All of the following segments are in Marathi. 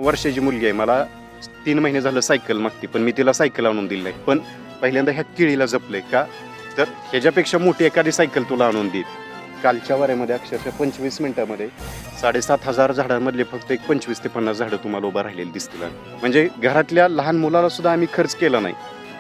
वर्षाची मुलगी आहे. मला 3 महिने झालं सायकल मागते, पण मी तिला सायकल आणून दिली नाही. पण पहिल्यांदा ह्या केळीला जपलंय का, तर ह्याच्यापेक्षा मोठी एखादी सायकल तुला आणून देईल. कालच्या वाऱ्यामध्ये अक्षरशः 25 मिनिटामध्ये 7,500 झाडांमधले फक्त एक 25 ते 50 झाडं तुम्हाला उभं राहिलेली दिसतील. म्हणजे घरातल्या लहान मुलाला सुद्धा आम्ही खर्च केला नाही,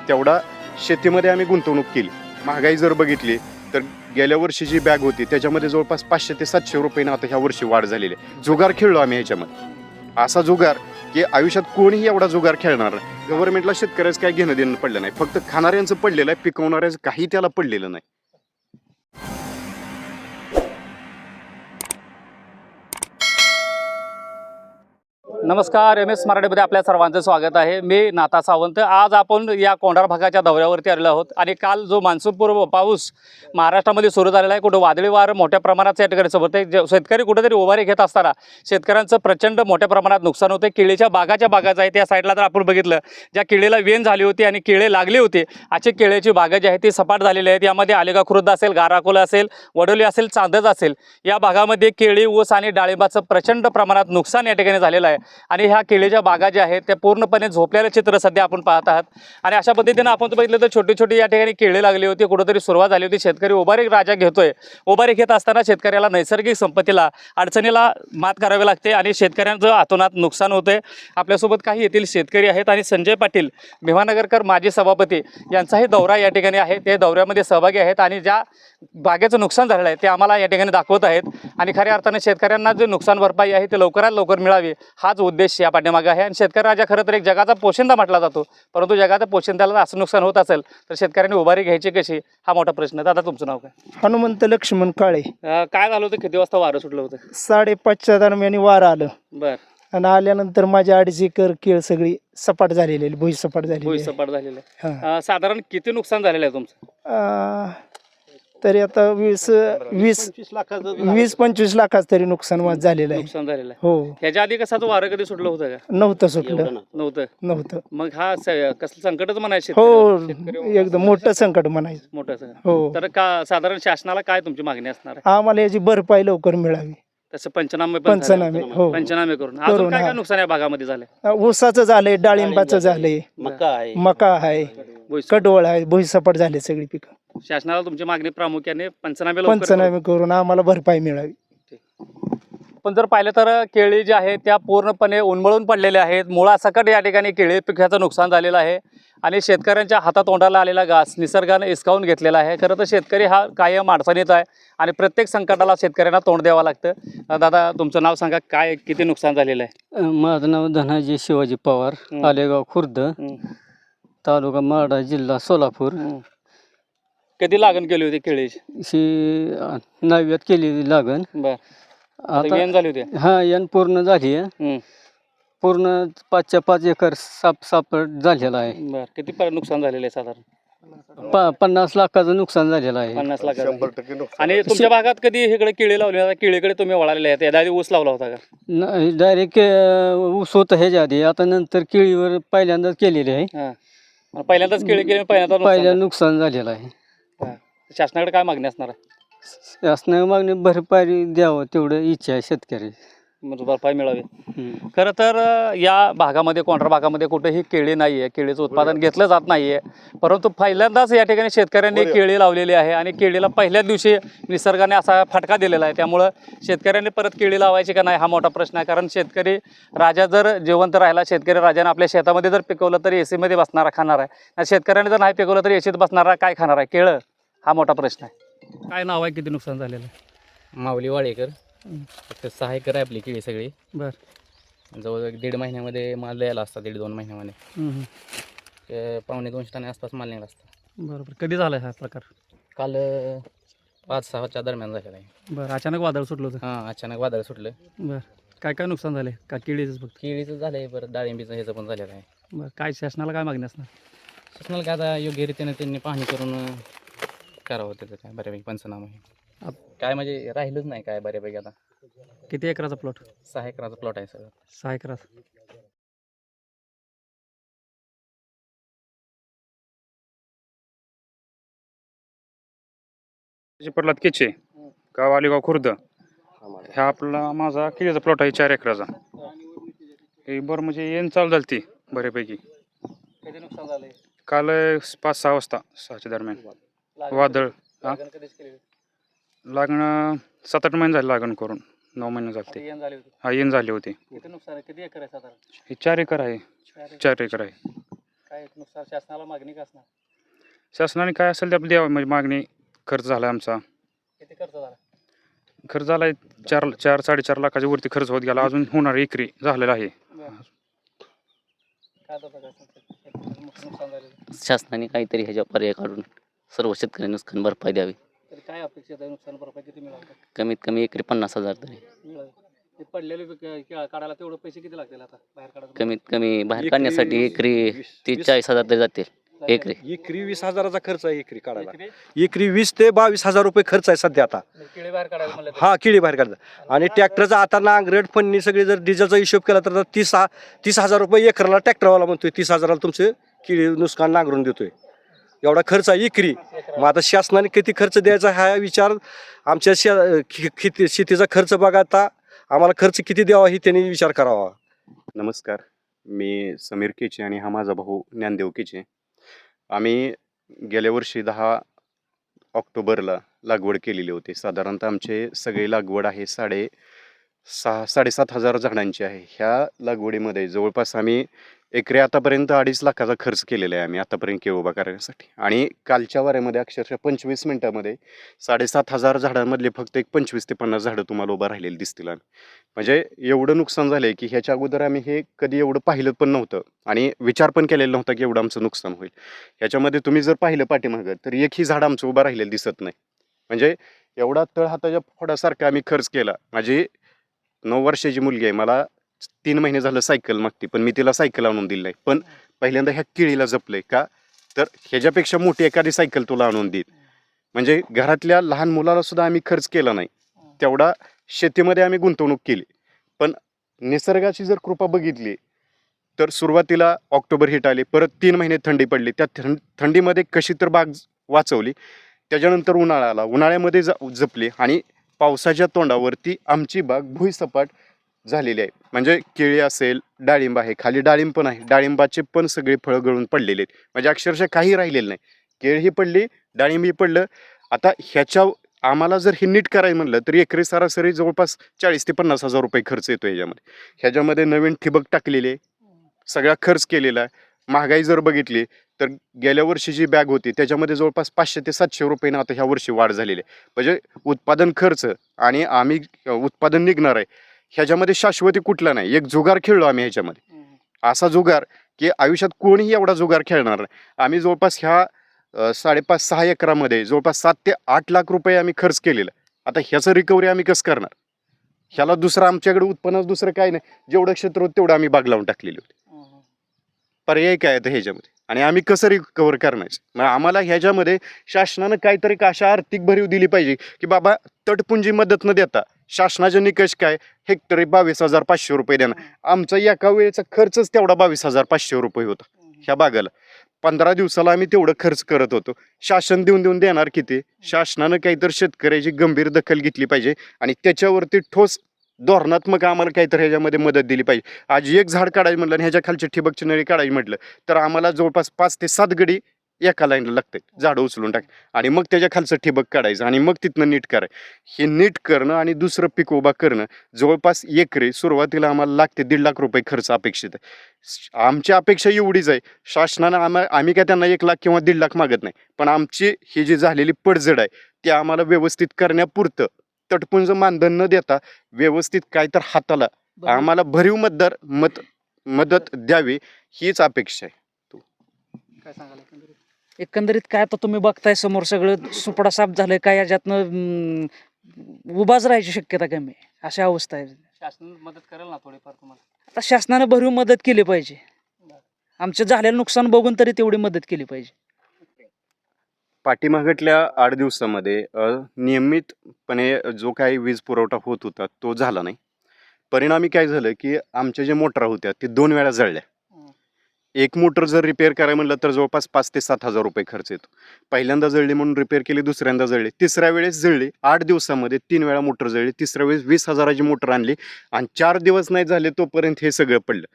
तेवढा शेतीमध्ये आम्ही गुंतवणूक केली. महागाई जर बघितली तर गेल्या वर्षी जी बॅग होती त्याच्यामध्ये जवळपास 500 ते 700 रुपयाने आता ह्या वर्षी वाढ झालेली आहे. जुगार खेळलो आम्ही ह्याच्यामध्ये, असा जुगार की आयुष्यात कोणीही एवढा जुगार खेळणार नाही. गव्हर्नमेंटला शेतकऱ्याचं काय घेणं देणं पडलं नाही, फक्त खाणाऱ्यांचं पडलेलं आहे, पिकवणाऱ्याचं काही त्याला पडलेलं नाही. नमस्कार, MS मराठीमध्ये आपल्या सर्वांचं स्वागत आहे. मी नाथा सावंत. आज आपण या कोंढार भागाच्या दौऱ्यावरती आलेलो आहोत आणि काल जो मान्सूनपूर्व पाऊस महाराष्ट्रामध्ये सुरू झालेला आहे, कुठं वादळी वार मोठ्या प्रमाणात या ठिकाणी सोबत आहे. शेतकरी कुठेतरी उभारी घेत असताना शेतकऱ्यांचं प्रचंड मोठ्या प्रमाणात नुकसान होते. केळीच्या बागाच्या आहे त्या साईडला जर आपण बघितलं, ज्या केळीला वेन झाली होती आणि केळे लागले होते, अशी केळीची बागा जी आहे ती सपाट झालेली आहेत. यामध्ये आलेगा खुर्द असेल, गाराकोला असेल, वडोली असेल, चांदज असेल, या भागामध्ये केळी, ऊस आणि डाळिंबाचं प्रचंड प्रमाणात नुकसान या ठिकाणी झालेलं आहे. आणि ह्या केळीच्या बागा ज्या आहेत त्या पूर्णपणे झोपलेलं चित्र सध्या आपण पाहत आहात. आणि अशा पद्धतीनं आपण बघितलं तर छोटी छोटी या ठिकाणी केळी लागली होती, कुठेतरी सुरुवात झाली होती. शेतकरी उभारी राजा घेतोय. उभारी घेत असताना शेतकऱ्याला नैसर्गिक संपत्तीला, अडचणीला मात करावी लागते आणि शेतकऱ्यांचं हातोनात नुकसान होतंय. आपल्यासोबत काही येथील शेतकरी आहेत आणि संजय पाटील भीमानगरकर माजी सभापती यांचाही दौरा या ठिकाणी आहे. ते दौऱ्यामध्ये सहभागी आहेत आणि ज्या बागेचं नुकसान झालेलं आहे ते आम्हाला या ठिकाणी दाखवत आहेत. आणि खऱ्या अर्थाने शेतकऱ्यांना जे नुकसान भरपाई आहे ते लवकरात लवकर मिळावी, हाच उद्देश या पाठीमागे आहे. आणि शेतकरी राजा खरं तर एक जगाचा पोशिंदा म्हटला जातो, परंतु जगाचा पोशिंद्याला असं नुकसान होत असेल तर शेतकऱ्यांनी उभारी घ्यायची कशी, हा मोठा प्रश्न आहे. दादा, तुमचं नाव काय? हनुमंत लक्ष्मण काळे. काय झालं होतं? किती वाजता वारं सुटलं होतं? 5:30च्या दरम्यान वार आलं. बर. आणि आल्यानंतर माझ्या 2.5 एकर केळ सगळी सपाट झालेली, भुईसपाट झालेली. भुईसपाट झालेलं आहे. साधारण किती नुकसान झालेलं आहे तुमचं? तरी आता 20-25 लाखाचं तरी नुकसान झालेलं आहे. नुकसान झालेलं आहे. हो. ह्याच्या आधी कसाच वारं कधी सुटलं होतं का? नव्हतं सुटलं. नव्हतं. मग हा कसलं संकटच म्हणायचं? हो, एकदम मोठं संकट म्हणायचं. मोठं संकट. हो. तर साधारण शासनाला काय तुमची मागणी असणार आहे? आम्हाला याची भरपाई लवकर मिळावी. तसं पंचनामे हो. पंचनामे करून अजून काय काय नुकसान या भागामध्ये झालंय? ऊसाचं झालंय, डाळिंबाचं झालंय, मका आहे, कडवळ आहे, भुईसपाट झाले सगळी पिकं. शासनाला तुमची मागणी प्रामुख्याने पंचनामे करून आम्हाला भरपाई मिळावी. पण जर पाहिलं तर केळी जी आहे त्या पूर्णपणे उन्मळून पडलेल्या आहेत. मुळासकट या ठिकाणी केळी पिकाचं नुकसान झालेलं आहे आणि शेतकऱ्यांच्या हातातोंडाला आलेला घास निसर्गाने हिसकावून घेतलेला आहे. खरं तर शेतकरी हा कायम अडचणीत आहे आणि प्रत्येक संकटाला शेतकऱ्यांना तोंड द्यावं लागतं. दादा, तुमचं नाव सांगा, काय किती नुकसान झालेलं आहे? माझं नाव धनाजी शिवाजी पवार, आलेगाव खुर्द, तालुका माडा, जिल्हा सोलापूर. कधी लागण केली होती केळीची? 9व्यात केली लागण. बर. आता वेन झाली होती? हा, यान पूर्ण झाली आहे. पूर्ण 5च्या 5 एकर सापड झालेला आहे. बर. किती नुकसान झालेलं आहे? साधारण 50 लाखाचं नुकसान झालेलं आहे. 50 लाख. आणि तुमच्या भागात कधी इकडे केळी लावली? केळीकडे तुम्ही वळालेले आहेत, याआधी ऊस लावला होता का? डायरेक्ट ऊस होतं ह्याच्या आधी, आता नंतर केळीवर पहिल्यांदाच केलेली आहे. पहिल्यांदाच केळी केली, पहिल्या नुकसान झालेलं आहे. शासनाकडे काय मागणी असणार आहे? शासनाने मागणी भरपाई द्यावं तेवढं इच्छा आहे शेतकरी, भरपाई मिळावी. खरं तर या भागामध्ये, कोंढार भागामध्ये कुठेही केळी नाही आहे, केळीचं उत्पादन घेतलं जात नाही आहे. परंतु पहिल्यांदाच या ठिकाणी शेतकऱ्यांनी केळी लावलेली आहे आणि केळीला पहिल्या दिवशी निसर्गाने असा फटका दिलेला आहे. त्यामुळं शेतकऱ्यांनी परत केळी लावायची का नाही हा मोठा प्रश्न आहे. कारण शेतकरी राजा जर जिवंत राहिला, शेतकरी राजाने आपल्या शेतामध्ये जर पिकवलं तरी एसीमध्ये बसणारा खाणार आहे, शेतकऱ्याने जर नाही पिकवलं तरी एसीत बसणारा काय खाणार आहे? केळं, हा मोठा प्रश्न आहे. काय नाव आहे? किती नुकसान झालेलं आहे? माऊली वाडेकर. फक्त 6 एकर आहे आपली केळी सगळी. बर. जवळजवळ 1.5 महिन्यामध्ये माल यायला असता, 1.5-2 महिन्यामध्ये 250 टन आसपास माल निघाला असता. बरोबर. कधी झाला हा प्रकार? काल 5-6च्या दरम्यान झालेला आहे. बरं. अचानक वादळ सुटलं होतं? हां, अचानक वादळ सुटलं. बरं. काय काय नुकसान झाले? का केळीचंच फक्त? केळीचं झालं आहे, परत डाळिंबीचं ह्याचं पण झालेलं आहे. बरं. काय शासनाला काय मागणी असणार? शासनाला काय आता योग्य रीतीने त्यांनी पाहणी करून करावं त्याचं काय बऱ्यापैकी पंचनामा आहे. काय म्हणजे राहिलंच नाही काय बऱ्यापैकी. आता किती एकराचा प्लॉट? 6 एकराचा प्लॉट आहे सगळं. 6 एकराचा. प्रल्हाद केचे, गाव आलेगाव खुर्द. ह्या आपला माझा केळीचा प्लॉट आहे 4 एकराचा. हे बरं म्हणजे येण चालू झाली ती बऱ्यापैकी. कधी नुकसान झालंय? काल 5-6 वाजता 6च्या दरम्यान वादळ. लागण कधीच केली? लागणं 7-8 महिने झाले लागण करून. 9 महिने झाले ते. येण झाली होती. हा येण झाले होते. किती नुकसान आहे? किती एकर आहे साधारण? हे 4 एकर आहे. 4 एकर आहे. काय नुकसान शासनाला मागणी का असणार? शासनाने काय असेल ते आपली द्यावं म्हणजे मागणी. खर्च झाला आमचा. किती खर्च झाला? खर्च झाला आहे 4-4.5 लाखाच्या वरती खर्च होत गेला. अजून होणार एकरी झालेला आहे. काय आता बघा नुकसान झालेलं. शासनाने काहीतरी ह्याच्या पर्याय काढून सर्व शेतकऱ्यांना नुकसान भरपाई द्यावी. तरी काय अपेक्षित आहे? नुकसान भरपाई किती मिळालं? कमीत कमी एकरी 50,000 तरी. मिळालं. ते पडलेले काढायला तेवढं पैसे किती लागतील आता बाहेर काढायला? कमीत कमी बाहेर काढण्यासाठी एकरी 30-40,000 तरी जातील एकरी. एकरी 20,000चा खर्च आहे एकरी काढायला. एकरी 20 ते 22,000 रुपये खर्च आहे सध्या आता. किडे बाहेर काढायला म्हणलं तर? हा किडी बाहेर काढतात आणि ट्रॅक्टरचा आता नांगरट फन्नी सगळी जर डिझेलचा हिशोब केला तर 30,000 रुपये एकरला ट्रॅक्टरवाला म्हणतोय. 30,000ला तुमचे किडी नुकसान नांगरून देतोय. एवढा खर्च आहे एकरी. मग आता शासनाने किती खर्च द्यायचा हा विचार आमच्या शेतीचा खर्च बघा. आता आम्हाला खर्च किती द्यावा ही त्यांनी विचार करावा. नमस्कार, मी समीर केचे आणि हा माझा भाऊ ज्ञानदेव केचे. आम्ही गेल्या वर्षी 10 ऑक्टोबरला लागवड केलेली होती. साधारणतः आमचे सगळी लागवड आहे 6,500-7,500 झाडांची आहे. ह्या लागवडीमध्ये जवळपास आम्ही एकरी आतापर्यंत 2.5 लाखाचा खर्च केलेला आहे आम्ही आतापर्यंत केळ उभा करण्यासाठी. आणि कालच्या वाऱ्यामध्ये अक्षरशः 25 मिनिटामध्ये 7,500 झाडांमधले फक्त एक 25 ते 50 झाडं तुम्हाला उभा राहिलेली दिसतील. म्हणजे एवढं नुकसान झालं आहे की ह्याच्या अगोदर आम्ही हे कधी एवढं पाहिलं पण नव्हतं आणि विचार पण केलेला नव्हता की एवढं आमचं नुकसान होईल. ह्याच्यामध्ये तुम्ही जर पाहिलं पाठीमागं तर एकही झाड आमचं उभं राहिलेलं दिसत नाही. म्हणजे एवढा तळहाताच्या फोडासारखा आम्ही खर्च केला. माझी 9 वर्षाची मुलगी आहे. मला 3 महिने झालं सायकल मागते, पण मी तिला सायकल आणून दिली नाही. पण पहिल्यांदा ह्या केळीला जपलंय का तर ह्याच्यापेक्षा मोठी एखादी सायकल तुला आणून देईल. म्हणजे घरातल्या लहान मुलाला सुद्धा आम्ही खर्च केला नाही तेवढा शेतीमध्ये आम्ही गुंतवणूक केली. पण निसर्गाची जर कृपा बघितली तर सुरुवातीला ऑक्टोबर हिट आली, परत 3 महिने थंडी पडली. त्या थंडीमध्ये कशी तर बाग वाचवली. त्याच्यानंतर उन्हाळा आला, उन्हाळ्यामध्ये जपली आणि पावसाच्या तोंडावरती आमची बाग भुईसपाट झालेली आहे. म्हणजे केळी असेल, डाळिंब आहे, खाली डाळिंब पण आहे. डाळिंबाचे पण सगळे फळं गळून पडलेले आहेत. म्हणजे अक्षरशः काही राहिलेलं नाही. केळी पडली, डाळिंबही पडलं. आता ह्याच्या आम्हाला जर हे नीट करायचं म्हणलं तर एकरी सरासरी जवळपास 40,000 ते 50,000 रुपये खर्च येतो ह्याच्यामध्ये. ह्याच्यामध्ये नवीन ठिबक टाकलेले, सगळा खर्च केलेला आहे. महागाई जर बघितली तर गेल्या वर्षी जी बॅग होती त्याच्यामध्ये जवळपास 500 ते 700 रुपयानं आता ह्या वर्षी वाढ झालेली आहे. म्हणजे उत्पादन खर्च आणि आम्ही उत्पादन निघणार आहे ह्याच्यामध्ये शाश्वती कुठला नाही. एक जुगार खेळलो आम्ही ह्याच्यामध्ये, असा जुगार की आयुष्यात कोणीही एवढा जुगार खेळणार नाही. आम्ही जवळपास ह्या 5.5-6 एकरामध्ये जवळपास 7 ते 8 लाख रुपये आम्ही खर्च केलेला. आता ह्याचं रिकव्हरी आम्ही कसं करणार? ह्याला दुसरं आमच्याकडे उत्पन्न दुसरं काय नाही. जेवढं क्षेत्र होतं तेवढं आम्ही बाग लावून टाकलेली होती. पर्याय काय आहे ह्याच्यामध्ये आणि आम्ही कसं रिकवर करण्याचं? मग आम्हाला ह्याच्यामध्ये शासनानं काहीतरी अशा आर्थिक भरीव दिली पाहिजे की बाबा तटपुंजी मदत न देता शासनाचे निकष काय, हेक्टरी 22,500 रुपये देणार. आमचा एका वेळेचा खर्चच तेवढा 22,500 रुपये होता ह्या बागाला. 15 दिवसाला आम्ही तेवढं खर्च करत होतो. शासन देऊन देणार किती? शासनानं काहीतरी शेतकऱ्याची गंभीर दखल घेतली पाहिजे आणि त्याच्यावरती ठोस धोरणात्मक आम्हाला काहीतरी ह्याच्यामध्ये मदत दिली पाहिजे. आज एक झाड काढायचं म्हटलं आणि ह्याच्या खालची ठिबकची नळी काढायची म्हटलं तर आम्हाला जवळपास 5 ते 7 गडी एका लाईनला लागतात झाडं उचलून टाक आणि मग त्याच्या खालचं ठिबक काढायचं आणि मग तिथनं नीट करायचं. हे नीट करणं आणि दुसरं पीक उभा करणं जवळपास एकरी सुरुवातीला आम्हाला लागते 1.5 लाख रुपये खर्च अपेक्षित आहे. आमची अपेक्षा एवढीच आहे, शासनानं आम्ही काय त्यांना 1 लाख किंवा 1.5 लाख मागत नाही, पण आमची ही जी झालेली पडझड आहे ती आम्हाला व्यवस्थित करण्यापुरतं तटपुंज मानधन न देता व्यवस्थित काय तर हाताला आम्हाला भरीव मदत द्यावी हीच अपेक्षा आहे. काय सांगाल एकंदरीत? एकंदरीत काय आता तुम्ही बघताय समोर सगळं सुपडा साफ झालंय. काय याच्यातनं उभाच राहायची शक्यता कमी आहे. अशा अवस्था आहे. शासन मदत करेल ना थोडीफार तुम्हाला? आता शासनानं भरीव मदत केली पाहिजे. आमचं झालेलं नुकसान बघून तरी तेवढी मदत केली पाहिजे. पाठीमागटल्या 8 दिवसामध्ये नियमितपणे जो काही वीज पुरवठा होत होता तो झाला नाही. परिणामी काय झालं की आमच्या ज्या मोटरा होत्या ते 2 वेळा जळल्या. एक मोटर जर रिपेअर करायला म्हणलं तर जवळपास 5 ते 7 हजार रुपये खर्च येतो. पहिल्यांदा जळली म्हणून रिपेअर केली, दुसऱ्यांदा जळली, तिसऱ्या वेळेस जळली, 8 दिवसामध्ये 3 वेळा मोटर जळली, तिसऱ्या वेळेस 20,000ची मोटर आणली आणि 4 दिवस नाही झाले तोपर्यंत हे सगळं पडलं.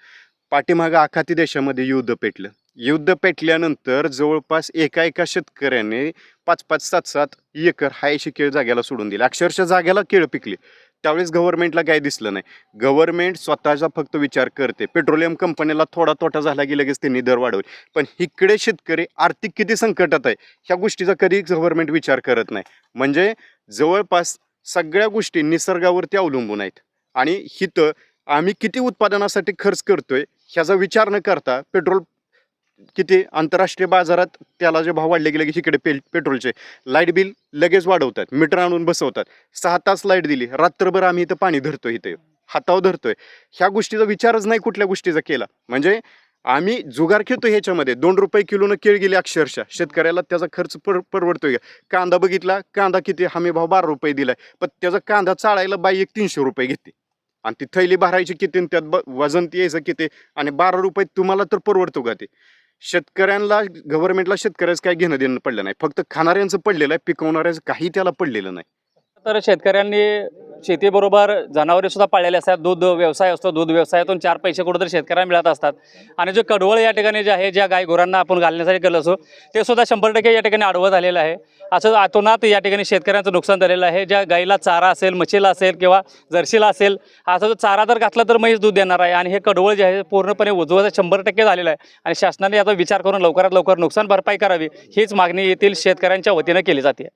पाठीमागं आखाती देशामध्ये युद्ध पेटलं. युद्ध पेटल्यानंतर जवळपास एका शेतकऱ्याने 5-5, 7-7 एकर हायशी केळ जाग्याला सोडून दिली. अक्षरशः जाग्याला केळ पिकली. त्यावेळेस गव्हर्नमेंटला काही दिसलं नाही. गव्हर्नमेंट स्वतःचा फक्त विचार करते. पेट्रोलियम कंपनीला थोडा तोटा झाला की लगेच त्यांनी दर वाढवले. पण इकडे शेतकरी आर्थिक किती संकटात आहे ह्या गोष्टीचा कधी गव्हर्नमेंट विचार करत नाही. म्हणजे जवळपास सगळ्या गोष्टी निसर्गावरती अवलंबून आहेत आणि हिथं आम्ही किती उत्पादनासाठी खर्च करतोय ह्याचा विचार न करता पेट्रोल किती आंतरराष्ट्रीय बाजारात त्याला जे भाव वाढले गेले की इकडे पेट्रोलचे लाईट बिल लगेच वाढवतात, मीटर आणून बसवतात. 6 तास लाईट दिली, रात्रभर आम्ही इथं पाणी धरतोय, इथं हातावर धरतोय. ह्या गोष्टीचा विचारच नाही कुठल्या गोष्टीचा केला. म्हणजे आम्ही जुगार खेळतो ह्याच्यामध्ये. 2 रुपये किलोनं केळ गेले अक्षरशः. शेतकऱ्याला त्याचा खर्च परवडतोय का? कांदा बघितला, कांदा किती हमी भाव 12 रुपये दिलाय, पण त्याचा कांदा चाळायला बाई 300 रुपये घेते आणि ती थैली भरायची किती, त्यात वजन यायचं किती, आणि 12 रुपये तुम्हाला तर परवडतो का ते? शेतकऱ्यांना गव्हर्नमेंटला शेतकऱ्याचं काय घेणं देणं पडलं नाही. फक्त खाणाऱ्यांचं पडलेलं आहे, पिकवणाऱ्याचं काही त्याला पडलेलं नाही. तर शेतकऱ्यांनी शेतीबरोबर जनावरे सुद्धा पाळलेले असतात. दूध व्यवसाय असतो, दूध व्यवसायातून 4 पैसे कुठेतरी शेतकऱ्यांना मिळत असतात. आणि जे कडवळ या ठिकाणी जे आहे, ज्या गाय गुरांना आपण घालण्यासाठी केलं असो ते सुद्धा 100% या ठिकाणी आडवं झालेलं आहे. असं आतोनात या ठिकाणी शेतकऱ्यांचं नुकसान झालेलं आहे. ज्या गाईला चारा असेल, म्हशीला असेल किंवा जर्सीला असेल, असा जो चारा जर घातला तर म्हैस दूध देणार आहे. आणि हे कडवळ जे आहे पूर्णपणे उजवं 100% झालेलं आहे. आणि शासनाने याचा विचार करून लवकरात लवकर नुकसान भरपाई करावी हीच मागणी येथील शेतकऱ्यांच्या वतीनं केली जाते.